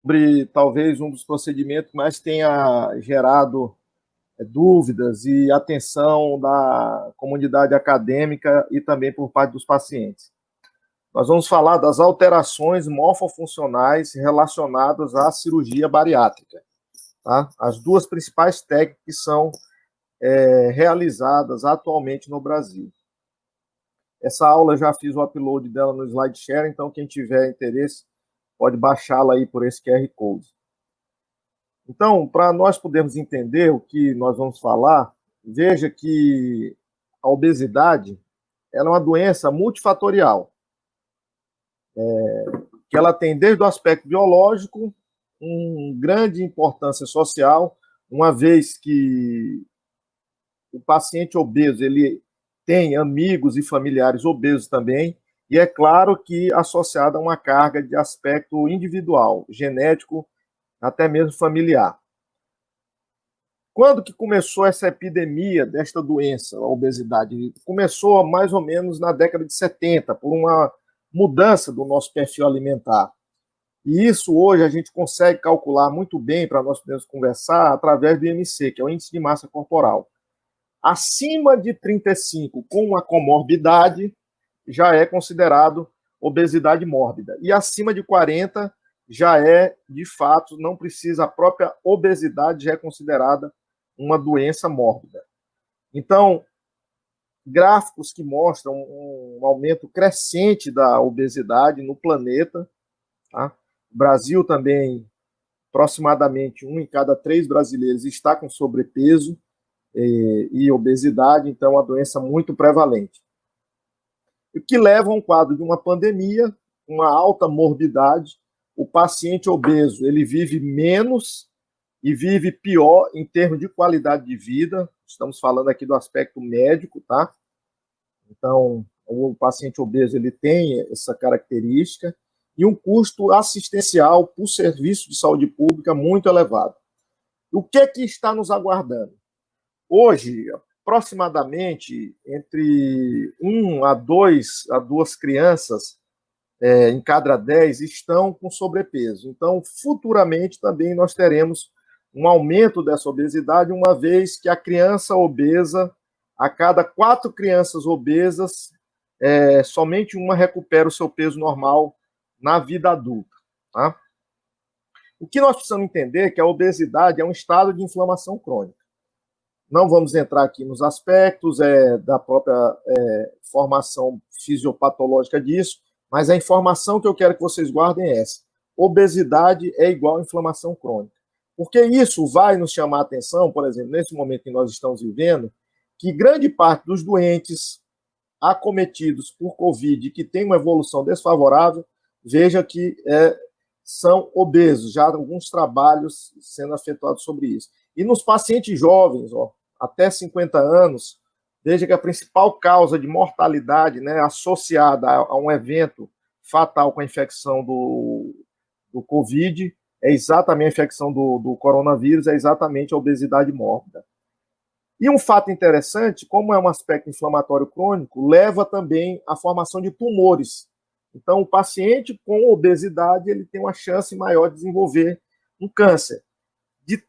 sobre talvez um dos procedimentos que mais tenha gerado dúvidas e atenção da comunidade acadêmica e também por parte dos pacientes. Nós vamos falar das alterações morfofuncionais relacionadas à cirurgia bariátrica. Tá? As duas principais técnicas que são realizadas atualmente no Brasil. Essa aula eu já fiz o upload dela no SlideShare, então quem tiver interesse pode baixá-la aí por esse QR Code. Então, para nós podermos entender o que nós vamos falar, veja que a obesidade ela é uma doença multifatorial, que ela tem desde o aspecto biológico, uma grande importância social, uma vez que o paciente obeso ele tem amigos e familiares obesos também, e é claro que associada a uma carga de aspecto individual, genético, até mesmo familiar. Quando que começou essa epidemia desta doença, a obesidade? Começou mais ou menos na década de 70, por uma mudança do nosso perfil alimentar. E isso hoje a gente consegue calcular muito bem para nós podermos conversar através do IMC, que é o Índice de Massa Corporal. Acima de 35 com uma comorbidade já é considerado obesidade mórbida. E acima de 40 já é, de fato, não precisa, a própria obesidade já é considerada uma doença mórbida. Então, gráficos que mostram um aumento crescente da obesidade no planeta. Tá? O Brasil também, aproximadamente 1 em cada 3 brasileiros está com sobrepeso e obesidade, então é uma doença muito prevalente. O que leva a um quadro de uma pandemia, uma alta morbidade. O paciente obeso ele vive menos e vive pior em termos de qualidade de vida. Estamos falando aqui do aspecto médico, tá? Então, o paciente obeso ele tem essa característica e um custo assistencial por serviço de saúde pública muito elevado. O que é que está nos aguardando? Hoje, aproximadamente entre 1 a 2 crianças em cada 10 estão com sobrepeso. Então, futuramente também nós teremos um aumento dessa obesidade, uma vez que a criança obesa, a cada 4 crianças obesas, somente uma recupera o seu peso normal na vida adulta. Tá? O que nós precisamos entender é que a obesidade é um estado de inflamação crônica. Não vamos entrar aqui nos aspectos da própria formação fisiopatológica disso, mas a informação que eu quero que vocês guardem é essa. Obesidade é igual a inflamação crônica. Porque isso vai nos chamar a atenção, por exemplo, nesse momento que nós estamos vivendo, que grande parte dos doentes acometidos por Covid, que tem uma evolução desfavorável, veja que são obesos, já há alguns trabalhos sendo efetuados sobre isso. E nos pacientes jovens, até 50 anos, veja que a principal causa de mortalidade, né, associada a um evento fatal com a infecção do Covid, é exatamente a infecção do coronavírus, é exatamente a obesidade mórbida. E um fato interessante, como é um aspecto inflamatório crônico, leva também à formação de tumores. Então, o paciente com obesidade ele tem uma chance maior de desenvolver um câncer de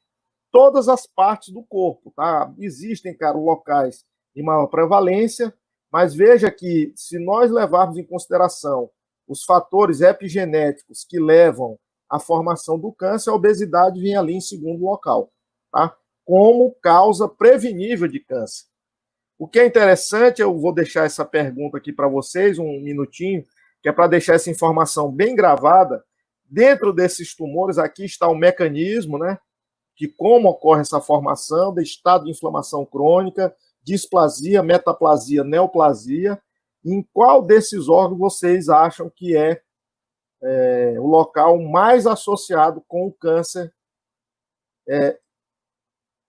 todas as partes do corpo. Tá? Existem, locais de maior prevalência, mas veja que se nós levarmos em consideração os fatores epigenéticos que levam à formação do câncer, a obesidade vem ali em segundo local, tá? Como causa prevenível de câncer. O que é interessante, eu vou deixar essa pergunta aqui para vocês, um minutinho, que é para deixar essa informação bem gravada. Dentro desses tumores, aqui está o mecanismo, né, de como ocorre essa formação, do estado de inflamação crônica, displasia, metaplasia, neoplasia. Em qual desses órgãos vocês acham que é o local mais associado com o câncer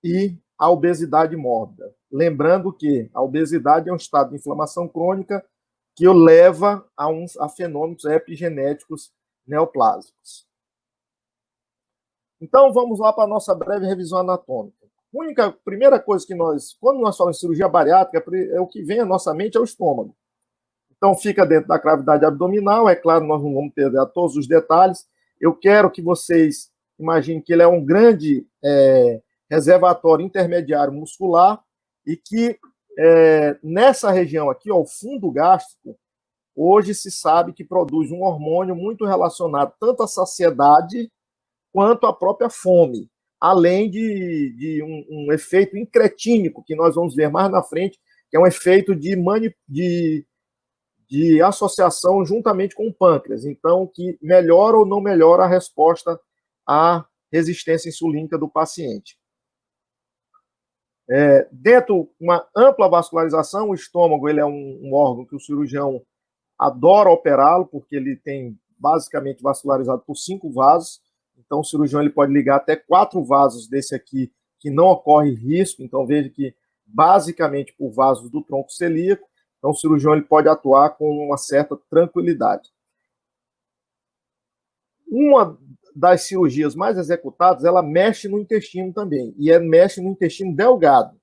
e a obesidade mórbida? Lembrando que a obesidade é um estado de inflamação crônica que leva a fenômenos epigenéticos neoplásicos. Então, vamos lá para a nossa breve revisão anatômica. Primeira coisa que quando nós falamos em cirurgia bariátrica, o que vem à nossa mente é o estômago. Então, fica dentro da cavidade abdominal, é claro, nós não vamos perder todos os detalhes. eu quero que vocês imaginem que ele é um grande reservatório intermediário muscular e que nessa região aqui, ó, o fundo gástrico, hoje se sabe que produz um hormônio muito relacionado tanto à saciedade quanto à própria fome, além de um efeito incretínico, que nós vamos ver mais na frente, que é um efeito de associação juntamente com o pâncreas, então, que melhora ou não melhora a resposta à resistência insulínica do paciente. Dentro de uma ampla vascularização, o estômago ele é um órgão que o cirurgião adora operá-lo, porque ele tem basicamente vascularizado por 5 vasos, então o cirurgião ele pode ligar até 4 vasos desse aqui, que não ocorre risco, então veja que basicamente por vasos do tronco celíaco, então o cirurgião ele pode atuar com uma certa tranquilidade. Uma das cirurgias mais executadas, ela mexe no intestino também, e mexe no intestino delgado.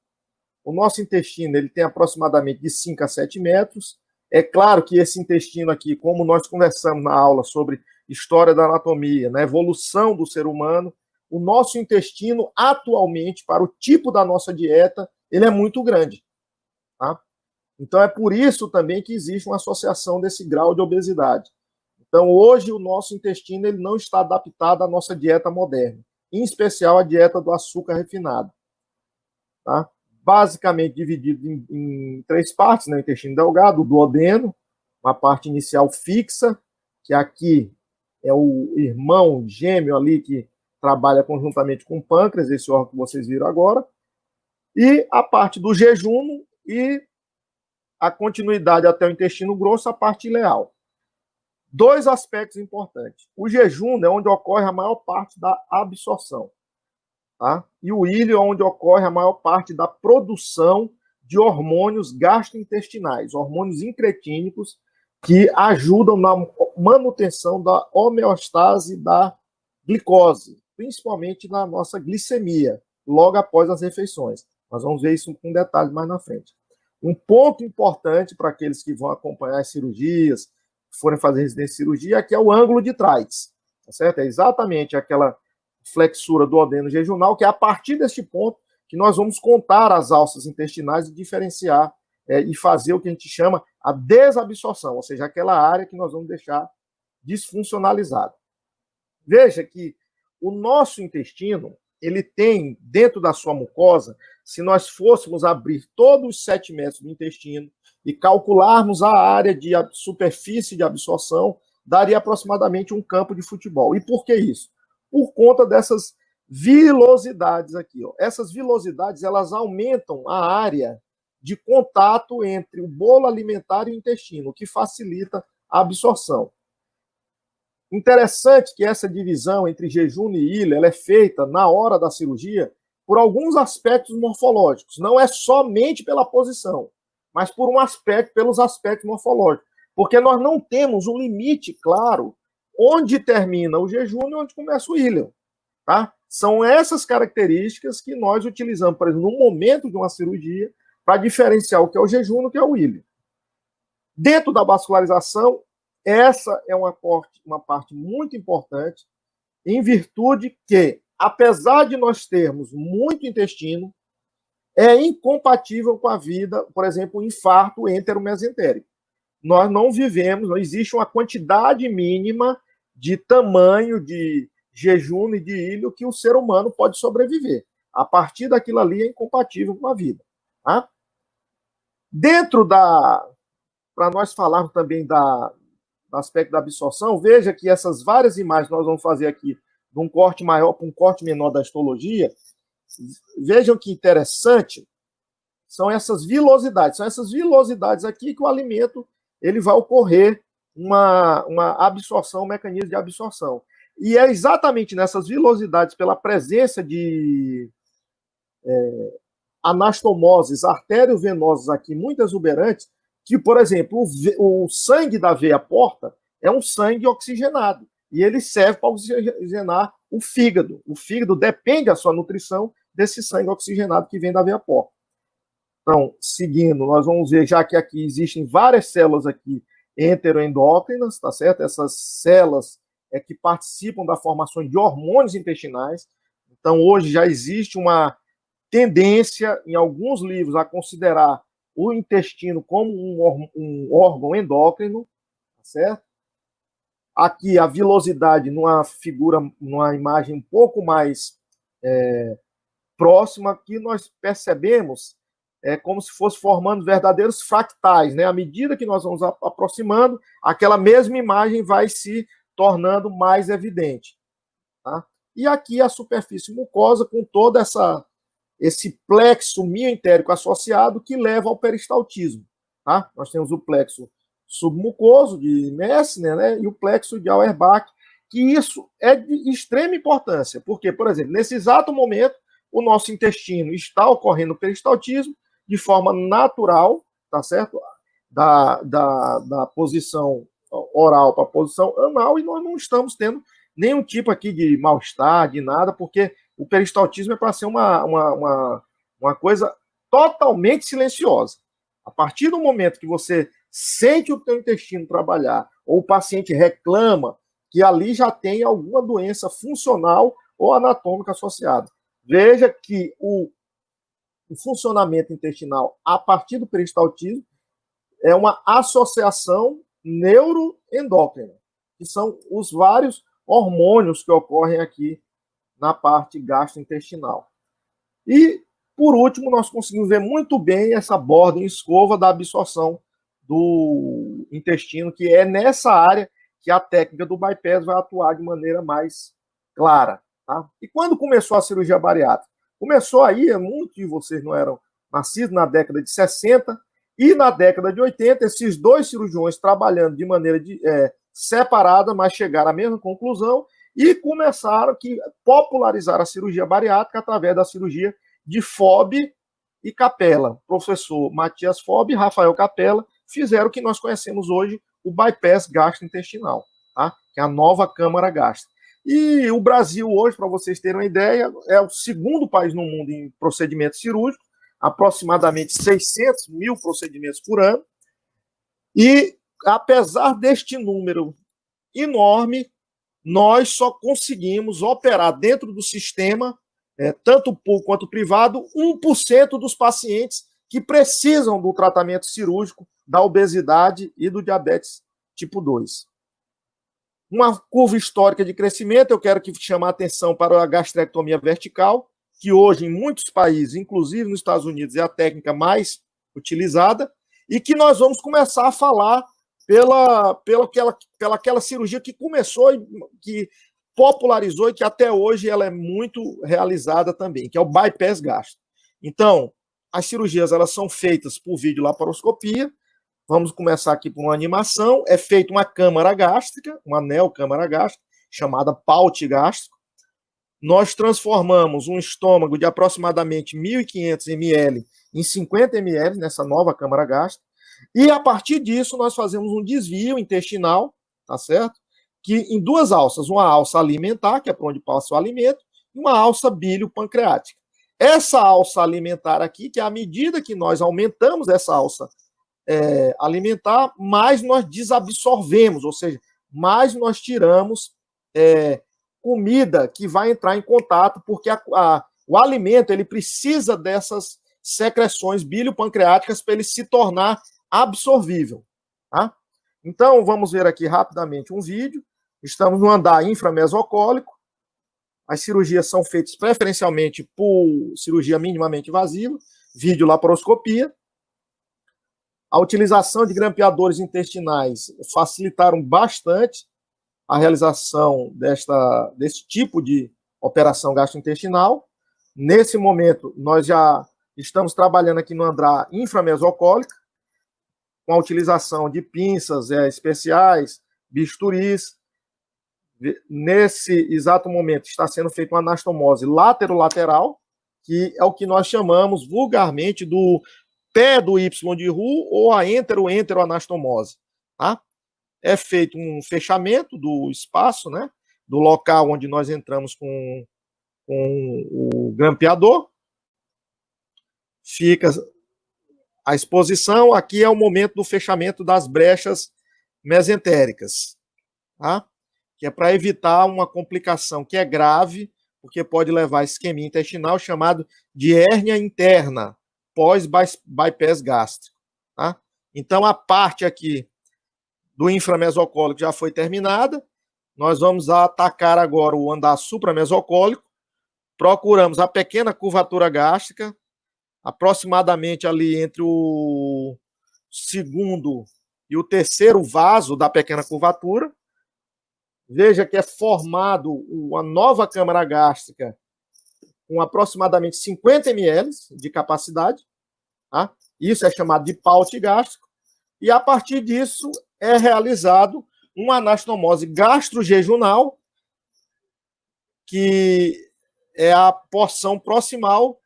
O nosso intestino ele tem aproximadamente de 5 a 7 metros. É claro que esse intestino aqui, como nós conversamos na aula sobre história da anatomia, na evolução do ser humano, o nosso intestino atualmente, para o tipo da nossa dieta, ele é muito grande. Tá? Então é por isso também que existe uma associação desse grau de obesidade. Então hoje o nosso intestino ele não está adaptado à nossa dieta moderna, em especial a dieta do açúcar refinado. Tá? Basicamente dividido em 3 partes, né? O intestino delgado, o duodeno, uma parte inicial fixa, que aqui é o irmão gêmeo ali que trabalha conjuntamente com o pâncreas, esse órgão que vocês viram agora, e a parte do jejum e a continuidade até o intestino grosso, a parte ileal. 2 aspectos importantes. O jejum é onde ocorre a maior parte da absorção. Tá? E o íleo é onde ocorre a maior parte da produção de hormônios gastrointestinais, hormônios incretínicos que ajudam na manutenção da homeostase da glicose, principalmente na nossa glicemia, logo após as refeições. Nós vamos ver isso com detalhes mais na frente. Um ponto importante para aqueles que vão acompanhar as cirurgias, forem fazer residência de cirurgia, que é o ângulo de trás, tá certo? É exatamente aquela flexura do duodeno jejunal, que é a partir deste ponto que nós vamos contar as alças intestinais e diferenciar e fazer o que a gente chama a desabsorção, ou seja, aquela área que nós vamos deixar desfuncionalizada. Veja que o nosso intestino, ele tem dentro da sua mucosa, se nós fôssemos abrir todos os 7 metros do intestino e calcularmos a área de superfície de absorção, daria aproximadamente um campo de futebol. E por que isso? Por conta dessas vilosidades aqui. Ó. Essas vilosidades, elas aumentam a área de contato entre o bolo alimentar e o intestino, o que facilita a absorção. Interessante que essa divisão entre jejum e ilha ela é feita na hora da cirurgia por alguns aspectos morfológicos. Não é somente pela posição, mas por pelos aspectos morfológicos. Porque nós não temos um limite claro onde termina o jejum e onde começa o íleo. Tá? São essas características que nós utilizamos, por exemplo, no momento de uma cirurgia, para diferenciar o que é o jejum do que é o íleo. Dentro da vascularização, essa é uma parte muito importante, em virtude que, apesar de nós termos muito intestino, é incompatível com a vida, por exemplo, o infarto enteromesentérico. Nós não vivemos, não existe uma quantidade mínima de tamanho de jejum e de íleo que o ser humano pode sobreviver. A partir daquilo ali é incompatível com a vida. Tá? Dentro para nós falarmos também do aspecto da absorção, veja que essas várias imagens nós vamos fazer aqui de um corte maior para um corte menor da histologia. Vejam que interessante são essas vilosidades. São essas vilosidades aqui que o alimento ele vai ocorrer uma absorção, um mecanismo de absorção. E é exatamente nessas vilosidades, pela presença de anastomoses artériovenosas aqui muito exuberantes, que, por exemplo, o sangue da veia porta é um sangue oxigenado. E ele serve para oxigenar o fígado. O fígado depende da sua nutrição desse sangue oxigenado que vem da veia porta. Então, seguindo, nós vamos ver, já que aqui existem várias células aqui enteroendócrinas, tá certo? Essas células, que participam da formação de hormônios intestinais. Então, hoje já existe uma tendência, em alguns livros, a considerar o intestino como um órgão endócrino, tá certo? Aqui a vilosidade numa imagem um pouco mais próxima, que nós percebemos como se fosse formando verdadeiros fractais, né? À medida que nós vamos aproximando, aquela mesma imagem vai se tornando mais evidente, tá? E aqui a superfície mucosa com toda esse plexo mioentérico associado que leva ao peristaltismo, tá? Nós temos o plexo submucoso de Messner, né? E o plexo de Auerbach, que isso é de extrema importância, porque, por exemplo, nesse exato momento, o nosso intestino está ocorrendo peristaltismo de forma natural, tá certo? Da posição oral para a posição anal, e nós não estamos tendo nenhum tipo aqui de mal-estar, de nada, porque o peristaltismo é para ser uma coisa totalmente silenciosa. A partir do momento que você sente o teu intestino trabalhar, ou o paciente reclama que ali já tem alguma doença funcional ou anatômica associada. Veja que o funcionamento intestinal a partir do peristaltismo é uma associação neuroendócrina, que são os vários hormônios que ocorrem aqui na parte gastrointestinal. E, por último, nós conseguimos ver muito bem essa borda em escova da absorção do intestino, que é nessa área que a técnica do bypass vai atuar de maneira mais clara. Tá? E quando começou a cirurgia bariátrica? Começou aí, muitos de vocês não eram nascidos na década de 60 e na década de 80, esses dois cirurgiões trabalhando de maneira separada, mas chegaram à mesma conclusão e começaram a popularizar a cirurgia bariátrica através da cirurgia de Fobb e Capella. Professor Matias Fobb e Rafael Capella fizeram o que nós conhecemos hoje, o bypass gastrointestinal, tá? Que é a nova câmara gástrica. E o Brasil hoje, para vocês terem uma ideia, é o segundo país no mundo em procedimentos cirúrgicos, aproximadamente 600 mil procedimentos por ano. E, apesar deste número enorme, nós só conseguimos operar dentro do sistema, tanto público quanto privado, 1% dos pacientes que precisam do tratamento cirúrgico da obesidade e do diabetes tipo 2. Uma curva histórica de crescimento, eu quero que chame a atenção para a gastrectomia vertical, que hoje em muitos países, inclusive nos Estados Unidos, é a técnica mais utilizada, e que nós vamos começar a falar pela aquela cirurgia que começou, que popularizou e que até hoje ela é muito realizada também, que é o bypass gástrico. Então, as cirurgias elas são feitas por videolaparoscopia. Vamos começar aqui por uma animação. É feita uma câmara gástrica, uma neocâmara gástrica, chamada Paut gástrico. Nós transformamos um estômago de aproximadamente 1.500 ml em 50 ml nessa nova câmara gástrica. E a partir disso nós fazemos um desvio intestinal, tá certo? Que em duas alças, uma alça alimentar, que é para onde passa o alimento, e uma alça bílio-pancreática. Essa alça alimentar aqui, que à medida que nós aumentamos essa alça alimentar, mais nós desabsorvemos, ou seja, mais nós tiramos comida que vai entrar em contato, porque o alimento ele precisa dessas secreções bílio-pancreáticas para ele se tornar absorvível. Tá? Então, vamos ver aqui rapidamente um vídeo. Estamos no andar inframesocólico. As cirurgias são feitas preferencialmente por cirurgia minimamente invasiva, videolaparoscopia. A utilização de grampeadores intestinais facilitaram bastante a realização desse tipo de operação gastrointestinal. Nesse momento, nós já estamos trabalhando aqui no andar inframesocólico, com a utilização de pinças especiais, bisturis. Nesse exato momento está sendo feita uma anastomose laterolateral, que é o que nós chamamos vulgarmente do pé do Y de Roux ou a enteroanastomose. Tá? É feito um fechamento do espaço, né, do local onde nós entramos com o grampeador. Fica a exposição. Aqui é o momento do fechamento das brechas mesentéricas. Tá? que é para evitar uma complicação que é grave, porque pode levar a isquemia intestinal, chamado de hérnia interna, pós-bypass gástrico. Tá? Então, a parte aqui do inframesocólico já foi terminada. Nós vamos atacar agora o andar supramesocólico. Procuramos a pequena curvatura gástrica, aproximadamente ali entre o segundo e o terceiro vaso da pequena curvatura. Veja que é formado uma nova câmara gástrica com aproximadamente 50 ml de capacidade. Tá? Isso é chamado de paute gástrico. E a partir disso é realizado uma anastomose gastrojejunal, que é a porção proximal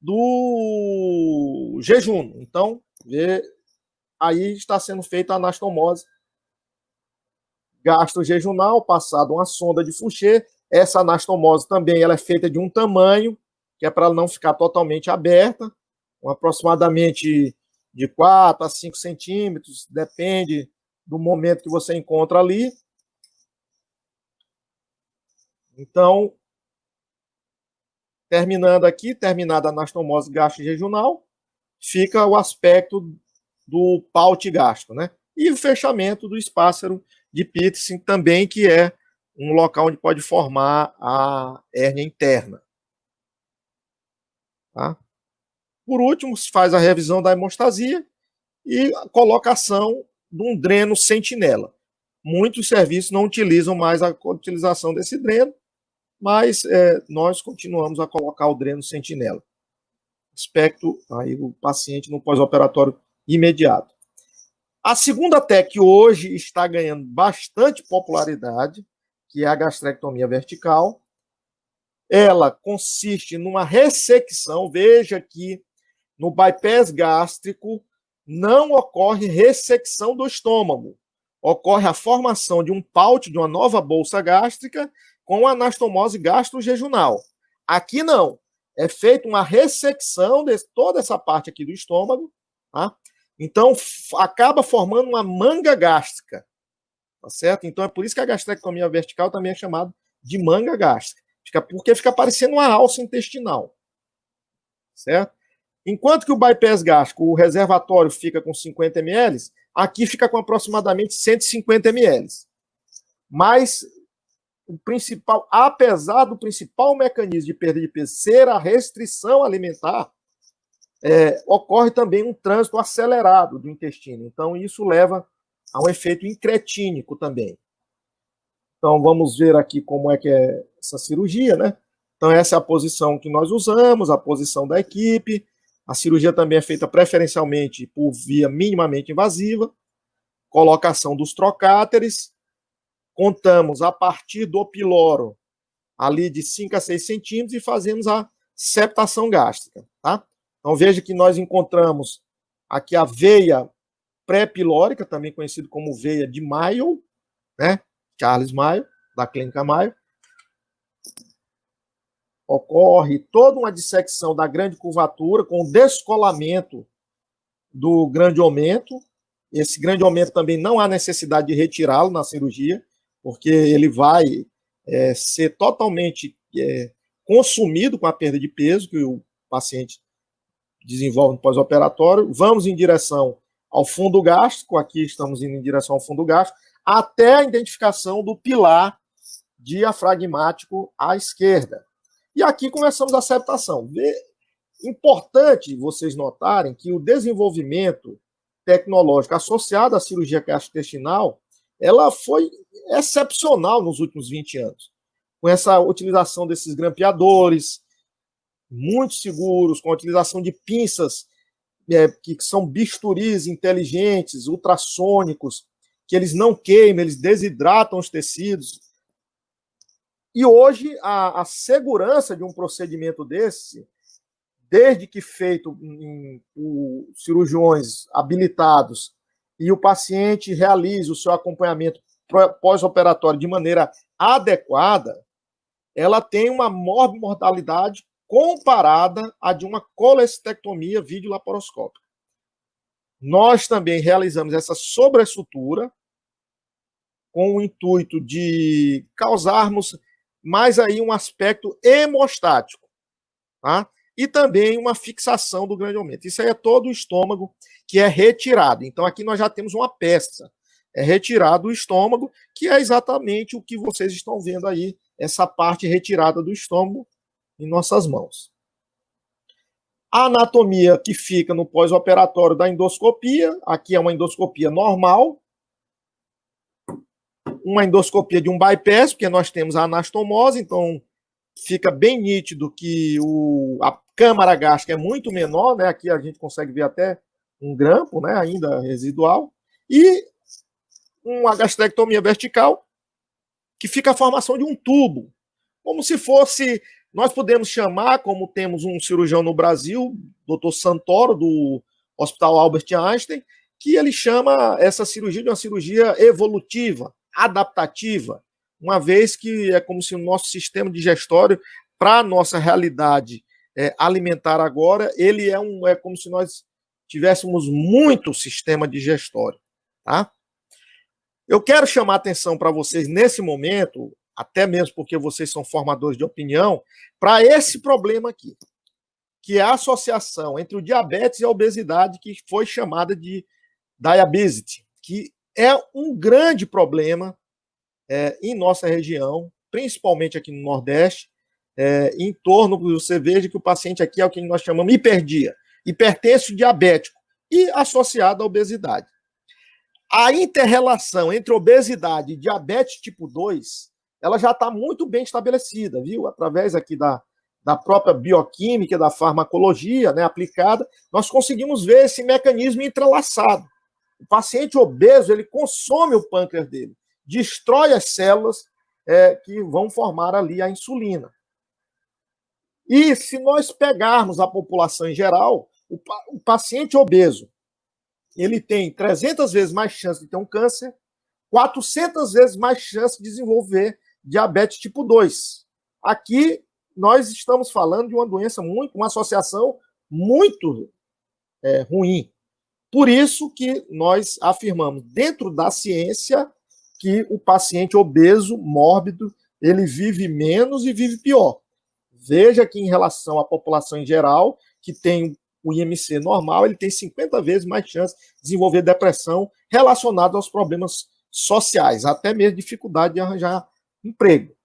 do jejum. Então, aí está sendo feita a anastomose gastrojejunal, passado uma sonda de Fouché. Essa anastomose também ela é feita de um tamanho, que é para ela não ficar totalmente aberta, aproximadamente de 4 a 5 centímetros, depende do momento que você encontra ali. Então, terminando aqui, terminada a anastomose gastrojejunal, fica o aspecto do paute gástrico, né? E o fechamento do espácero de Petersen também, que é um local onde pode formar a hérnia interna. Tá? Por último, se faz a revisão da hemostasia e a colocação de um dreno sentinela. Muitos serviços não utilizam mais a utilização desse dreno, mas nós continuamos a colocar o dreno sentinela. Aspecto aí o paciente no pós-operatório imediato. A segunda técnica que hoje está ganhando bastante popularidade, que é a gastrectomia vertical, ela consiste numa ressecção. Veja que no bypass gástrico não ocorre ressecção do estômago, ocorre a formação de um paute, de uma nova bolsa gástrica, com anastomose gastrojejunal. Aqui não, é feita uma ressecção de toda essa parte aqui do estômago, tá? Então, acaba formando uma manga gástrica, tá certo? Então, é por isso que a gastrectomia vertical também é chamada de manga gástrica, porque fica parecendo uma alça intestinal, certo? Enquanto que o bypass gástrico, o reservatório fica com 50 ml, aqui fica com aproximadamente 150 ml. Mas, o principal, apesar do principal mecanismo de perda de peso ser a restrição alimentar, ocorre também um trânsito acelerado do intestino. Então, isso leva a um efeito incretínico também. Então, vamos ver aqui como é que é essa cirurgia, né? Então, essa é a posição que nós usamos, a posição da equipe. A cirurgia também é feita preferencialmente por via minimamente invasiva. Colocação dos trocáteres. Contamos a partir do piloro ali de 5 a 6 centímetros e fazemos a septação gástrica, tá? Então, veja que nós encontramos aqui a veia pré-pilórica, também conhecido como veia de Mayo, né? Charles Mayo, da clínica Mayo. Ocorre toda uma dissecção da grande curvatura com descolamento do grande aumento. Esse grande aumento também não há necessidade de retirá-lo na cirurgia, porque ele vai ser totalmente consumido com a perda de peso que o paciente desenvolve no pós-operatório. Vamos em direção ao fundo gástrico, aqui estamos indo em direção ao fundo gástrico, até a identificação do pilar diafragmático à esquerda. E aqui começamos a septação. Importante vocês notarem que o desenvolvimento tecnológico associado à cirurgia gastrointestinal, ela foi excepcional nos últimos 20 anos. Com essa utilização desses grampeadores, muito seguros, com a utilização de pinças que são bisturis inteligentes, ultrassônicos, que eles não queimam, eles desidratam os tecidos. E hoje a segurança de um procedimento desse, desde que feito por cirurgiões habilitados e o paciente realize o seu acompanhamento pós-operatório de maneira adequada, ela tem uma morbimortalidade comparada à de uma colestectomia videolaparoscópica. Nós também realizamos essa sobressutura com o intuito de causarmos mais aí um aspecto hemostático, tá? E também uma fixação do grande aumento. Isso aí é todo o estômago que é retirado. Então aqui nós já temos uma peça. É retirado o estômago, que é exatamente o que vocês estão vendo aí, essa parte retirada do estômago em nossas mãos. A anatomia que fica no pós-operatório da endoscopia, aqui é uma endoscopia normal, uma endoscopia de um bypass, porque nós temos a anastomose, então fica bem nítido que a câmara gástrica é muito menor, né? Aqui a gente consegue ver até um grampo, né? Ainda residual, e uma gastrectomia vertical, que fica a formação de um tubo, como se fosse, nós podemos chamar, como temos um cirurgião no Brasil, Dr. Santoro, do Hospital Albert Einstein, que ele chama essa cirurgia de uma cirurgia evolutiva, adaptativa, uma vez que é como se o nosso sistema digestório, para a nossa realidade alimentar agora, ele é como se nós tivéssemos muito sistema digestório, tá? Eu quero chamar a atenção para vocês nesse momento, até mesmo porque vocês são formadores de opinião, para esse problema aqui, que é a associação entre o diabetes e a obesidade, que foi chamada de diabetes, que é um grande problema em nossa região, principalmente aqui no Nordeste, em torno, você veja que o paciente aqui é o que nós chamamos de hiperdia, hipertenso diabético, e associado à obesidade. A inter-relação entre obesidade e diabetes tipo 2, ela já está muito bem estabelecida, viu? Através aqui da própria bioquímica, da farmacologia, né, aplicada, nós conseguimos ver esse mecanismo entrelaçado. O paciente obeso, ele consome o pâncreas dele, destrói as células que vão formar ali a insulina. E se nós pegarmos a população em geral, o paciente obeso, ele tem 300 vezes mais chance de ter um câncer, 400 vezes mais chance de desenvolver diabetes tipo 2. Aqui nós estamos falando de uma doença uma associação muito ruim. Por isso que nós afirmamos dentro da ciência que o paciente obeso, mórbido, ele vive menos e vive pior. Veja que em relação à população em geral, que tem o IMC normal, ele tem 50 vezes mais chance de desenvolver depressão relacionada aos problemas sociais, até mesmo dificuldade de arranjar emprego.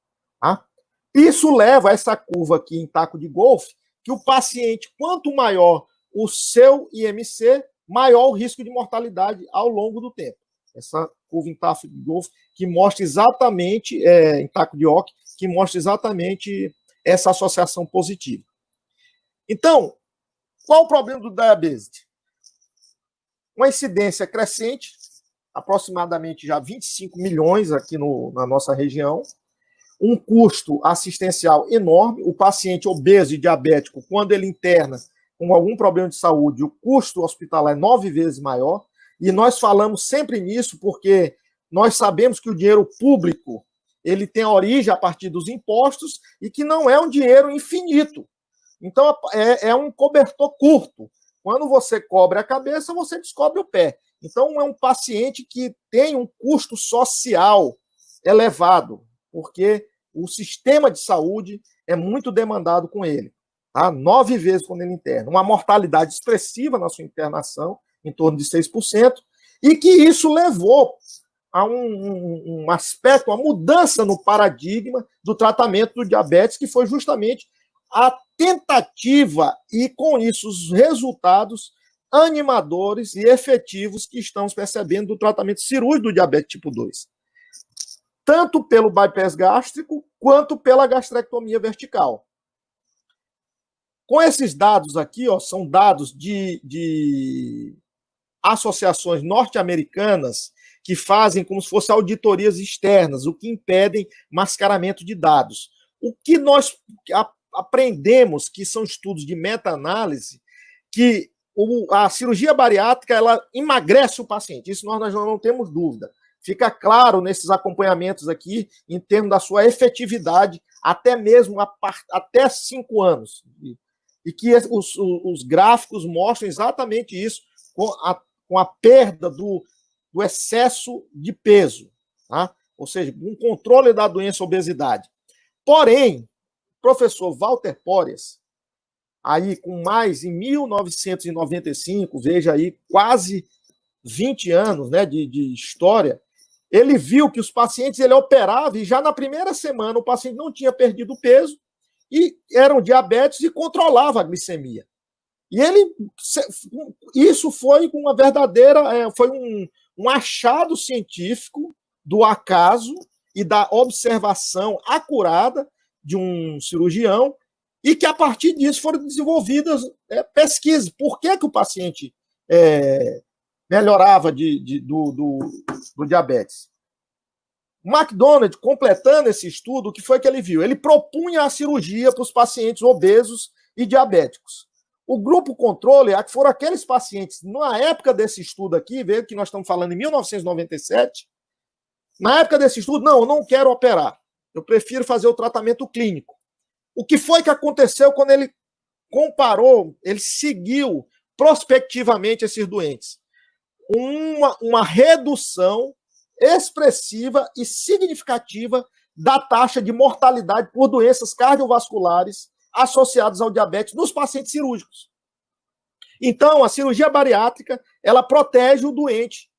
Tá? Isso leva a essa curva aqui em taco de golfe, que o paciente, quanto maior o seu IMC, maior o risco de mortalidade ao longo do tempo. Essa curva em taco de golfe que mostra exatamente, em taco de oque, que mostra exatamente essa associação positiva. Então, qual o problema do diabetes? Uma incidência crescente, aproximadamente já 25 milhões aqui na nossa região, um custo assistencial enorme, o paciente obeso e diabético, quando ele interna com algum problema de saúde, o custo hospitalar é 9 vezes maior, e nós falamos sempre nisso porque nós sabemos que o dinheiro público ele tem origem a partir dos impostos e que não é um dinheiro infinito. Então, é um cobertor curto. Quando você cobre a cabeça, você descobre o pé. Então, é um paciente que tem um custo social elevado, porque o sistema de saúde é muito demandado com ele. Tá? 9 vezes quando ele interna. Uma mortalidade expressiva na sua internação, em torno de 6%, e que isso levou a um aspecto, uma mudança no paradigma do tratamento do diabetes, que foi justamente a tentativa e, com isso, os resultados animadores e efetivos que estamos percebendo do tratamento cirúrgico do diabetes tipo 2. Tanto pelo bypass gástrico, quanto pela gastrectomia vertical. Com esses dados aqui, são dados de associações norte-americanas que fazem como se fossem auditorias externas, o que impedem mascaramento de dados. O que nós aprendemos, que são estudos de meta-análise, que a cirurgia bariátrica ela emagrece o paciente. Isso nós não temos dúvida. Fica claro nesses acompanhamentos aqui, em termos da sua efetividade, até mesmo até 5 anos. E que os gráficos mostram exatamente isso, com a perda do excesso de peso. tá? Ou seja, um controle da doença obesidade. Porém, o professor Walter Porras, aí com mais em 1995, veja aí, quase 20 anos, né, de história, ele viu que os pacientes, ele operava e já na primeira semana o paciente não tinha perdido peso e eram diabéticos e controlava a glicemia. E ele, isso foi uma verdadeira, foi um achado científico do acaso e da observação acurada de um cirurgião, e que a partir disso foram desenvolvidas pesquisas. Por que o paciente melhorava do diabetes? McDonald, completando esse estudo, o que foi que ele viu? Ele propunha a cirurgia para os pacientes obesos e diabéticos. O grupo controle foram aqueles pacientes, na época desse estudo aqui, veja que nós estamos falando em 1997, na época desse estudo, não, eu não quero operar, eu prefiro fazer o tratamento clínico. O que foi que aconteceu quando ele comparou, ele seguiu prospectivamente esses doentes? Uma redução expressiva e significativa da taxa de mortalidade por doenças cardiovasculares associadas ao diabetes nos pacientes cirúrgicos. Então, a cirurgia bariátrica, ela protege o doente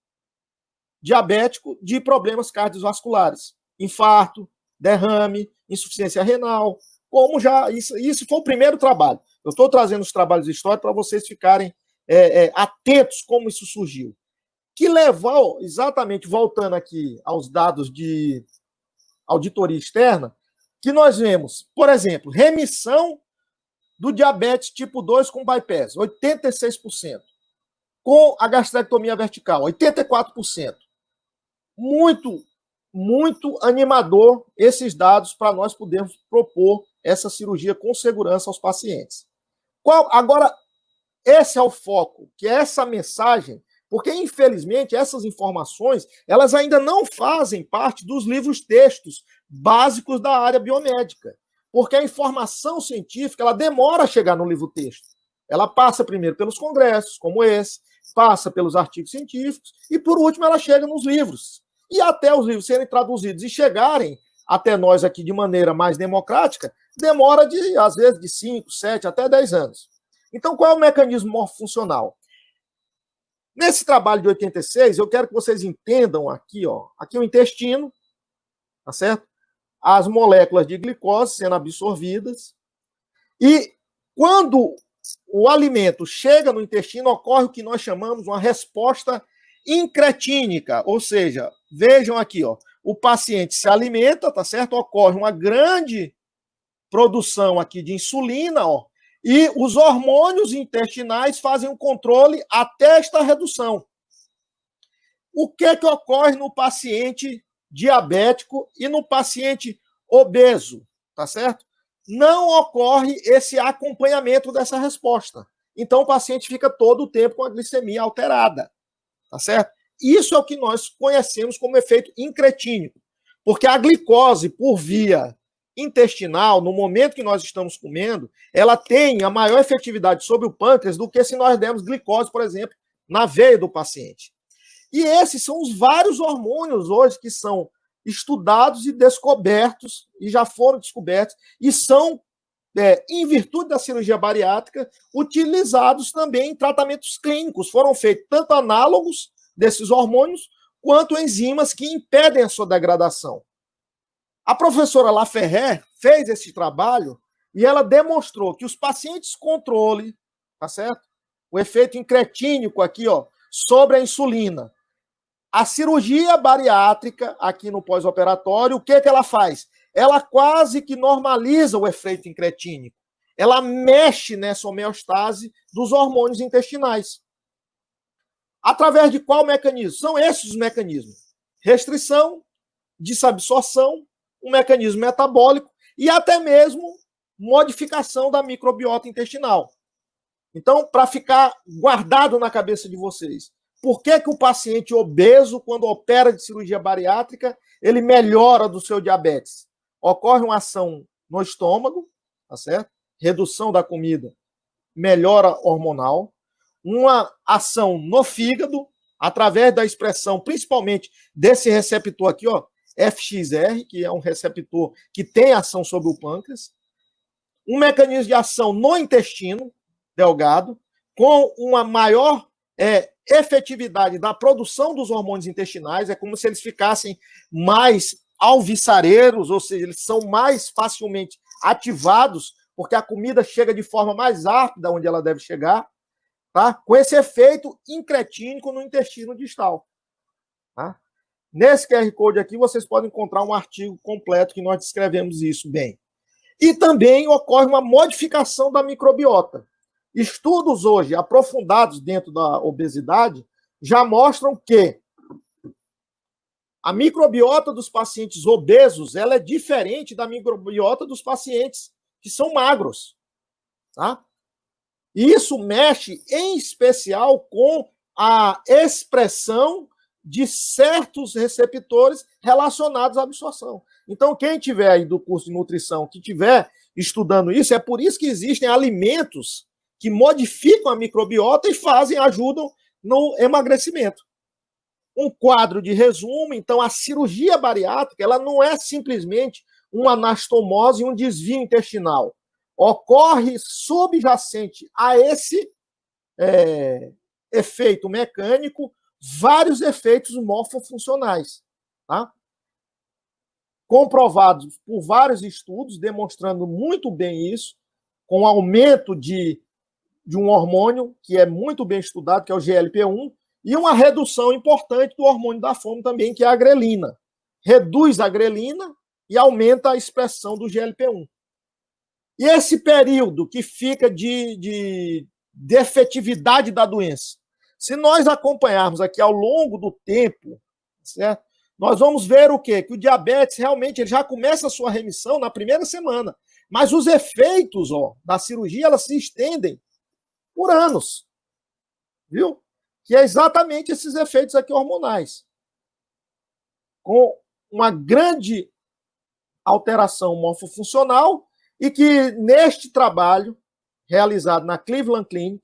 diabético de problemas cardiovasculares, infarto, derrame, insuficiência renal, como já, isso foi o primeiro trabalho. Eu estou trazendo os trabalhos históricos para vocês ficarem atentos como isso surgiu. Que levou, exatamente, voltando aqui aos dados de auditoria externa, que nós vemos, por exemplo, remissão do diabetes tipo 2 com bypass, 86%. Com a gastrectomia vertical, 84%. Muito, muito animador esses dados para nós podermos propor essa cirurgia com segurança aos pacientes. Agora, esse é o foco, que é essa mensagem, porque, infelizmente, essas informações, elas ainda não fazem parte dos livros-textos básicos da área biomédica, porque a informação científica, ela demora a chegar no livro-texto. Ela passa primeiro pelos congressos, como esse, passa pelos artigos científicos, e, por último, ela chega nos livros. E até os livros serem traduzidos e chegarem até nós aqui de maneira mais democrática, demora, às vezes, de 5, 7, até 10 anos. Então, qual é o mecanismo morfofuncional? Nesse trabalho de 86, eu quero que vocês entendam aqui, ó, aqui o intestino, tá certo? As moléculas de glicose sendo absorvidas. E quando o alimento chega no intestino, ocorre o que nós chamamos uma resposta incretínica, ou seja, vejam aqui, ó, o paciente se alimenta, tá certo? Ocorre uma grande produção aqui de insulina, ó, e os hormônios intestinais fazem um controle até esta redução. O que ocorre no paciente diabético e no paciente obeso, tá certo? Não ocorre esse acompanhamento dessa resposta. Então, o paciente fica todo o tempo com a glicemia alterada, tá certo? Isso é o que nós conhecemos como efeito incretínico, porque a glicose por via intestinal, no momento que nós estamos comendo, ela tem a maior efetividade sobre o pâncreas do que se nós dermos glicose, por exemplo, na veia do paciente. E esses são os vários hormônios hoje que são estudados e descobertos, e já foram descobertos, e são, em virtude da cirurgia bariátrica, utilizados também em tratamentos clínicos. Foram feitos tanto análogos desses hormônios, quanto enzimas que impedem a sua degradação. A professora Laferré fez esse trabalho e ela demonstrou que os pacientes controle, tá certo? O efeito incretínico aqui, ó, sobre a insulina. A cirurgia bariátrica aqui no pós-operatório, o que ela faz? Ela quase que normaliza o efeito incretínico. Ela mexe nessa homeostase dos hormônios intestinais. Através de qual mecanismo? São esses os mecanismos. Restrição, desabsorção, um mecanismo metabólico e até mesmo modificação da microbiota intestinal. Então, para ficar guardado na cabeça de vocês, por que o paciente obeso, quando opera de cirurgia bariátrica, ele melhora do seu diabetes? Ocorre uma ação no estômago, tá certo? Redução da comida, melhora hormonal, uma ação no fígado, através da expressão, principalmente desse receptor aqui, ó, FXR, que é um receptor que tem ação sobre o pâncreas, um mecanismo de ação no intestino delgado, com uma maior efetividade da produção dos hormônios intestinais, é como se eles ficassem mais alvissareiros, ou seja, eles são mais facilmente ativados, porque a comida chega de forma mais rápida onde ela deve chegar, tá? Com esse efeito incretínico no intestino distal. Tá? Nesse QR Code aqui, vocês podem encontrar um artigo completo que nós descrevemos isso bem. E também ocorre uma modificação da microbiota. Estudos hoje aprofundados dentro da obesidade já mostram que a microbiota dos pacientes obesos ela é diferente da microbiota dos pacientes que são magros. Tá? Isso mexe, em especial, com a expressão de certos receptores relacionados à absorção. Então, quem tiver aí do curso de nutrição, que tiver estudando isso, é por isso que existem alimentos que modificam a microbiota e ajudam no emagrecimento. Um quadro de resumo, então, a cirurgia bariátrica, ela não é simplesmente uma anastomose e um desvio intestinal. Ocorre subjacente a esse efeito mecânico vários efeitos morfofuncionais, tá? Comprovados por vários estudos, demonstrando muito bem isso, com aumento de um hormônio que é muito bem estudado, que é o GLP-1, e uma redução importante do hormônio da fome também, que é a grelina. Reduz a grelina e aumenta a expressão do GLP-1. E esse período que fica de efetividade da doença, se nós acompanharmos aqui ao longo do tempo, certo? Nós vamos ver o quê? Que o diabetes realmente ele já começa a sua remissão na primeira semana. Mas os efeitos da cirurgia elas se estendem por anos. Viu? Que é exatamente esses efeitos aqui hormonais. Com uma grande alteração morfofuncional e que neste trabalho realizado na Cleveland Clinic,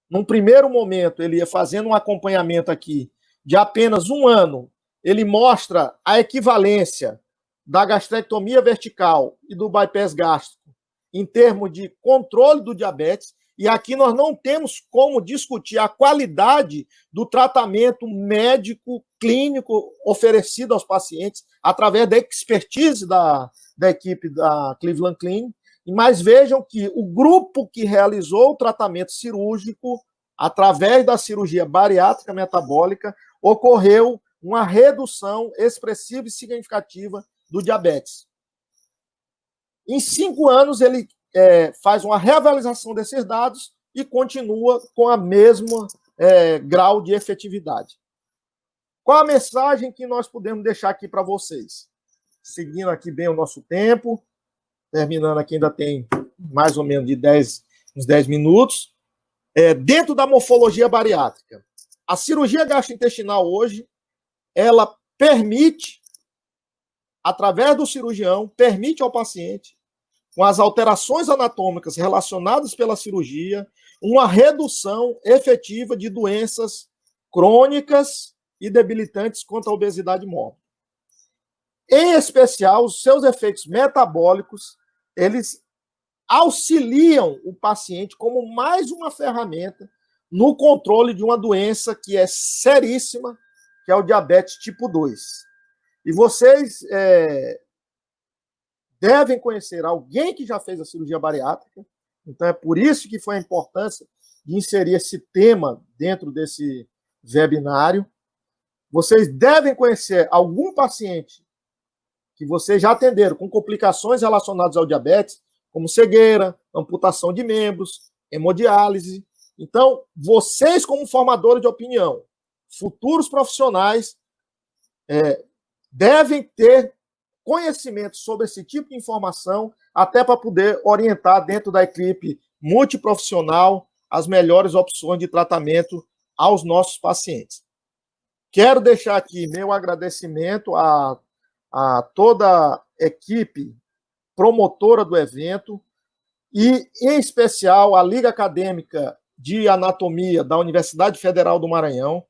num primeiro momento, ele ia fazendo um acompanhamento aqui de apenas um ano. Ele mostra a equivalência da gastrectomia vertical e do bypass gástrico em termos de controle do diabetes. E aqui nós não temos como discutir a qualidade do tratamento médico, clínico oferecido aos pacientes através da expertise da equipe da Cleveland Clinic. Mas vejam que o grupo que realizou o tratamento cirúrgico, através da cirurgia bariátrica metabólica, ocorreu uma redução expressiva e significativa do diabetes. Em 5 anos, ele faz uma reavaliação desses dados e continua com a mesma grau de efetividade. Qual a mensagem que nós podemos deixar aqui para vocês? Seguindo aqui bem o nosso tempo, terminando aqui, ainda tem mais ou menos uns 10 minutos. Dentro da morfologia bariátrica, a cirurgia gastrointestinal hoje, ela permite, através do cirurgião, permite ao paciente, com as alterações anatômicas relacionadas pela cirurgia, uma redução efetiva de doenças crônicas e debilitantes contra a obesidade mórbida. Em especial, os seus efeitos metabólicos, eles auxiliam o paciente como mais uma ferramenta no controle de uma doença que é seríssima, que é o diabetes tipo 2. E vocês devem conhecer alguém que já fez a cirurgia bariátrica, então é por isso que foi a importância de inserir esse tema dentro desse webinário. Vocês devem conhecer algum paciente que vocês já atenderam com complicações relacionadas ao diabetes, como cegueira, amputação de membros, hemodiálise. Então, vocês como formadores de opinião, futuros profissionais, devem ter conhecimento sobre esse tipo de informação, até para poder orientar dentro da equipe multiprofissional as melhores opções de tratamento aos nossos pacientes. Quero deixar aqui meu agradecimento a toda a equipe promotora do evento e, em especial, a Liga Acadêmica de Anatomia da Universidade Federal do Maranhão,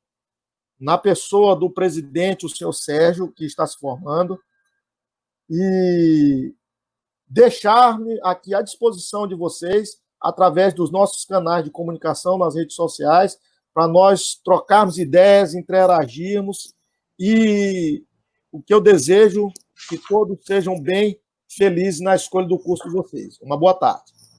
na pessoa do presidente, o senhor Sérgio, que está se formando, e deixar-me aqui à disposição de vocês, através dos nossos canais de comunicação nas redes sociais, para nós trocarmos ideias, interagirmos, e o que eu desejo, que todos sejam bem felizes na escolha do curso de vocês. Uma boa tarde.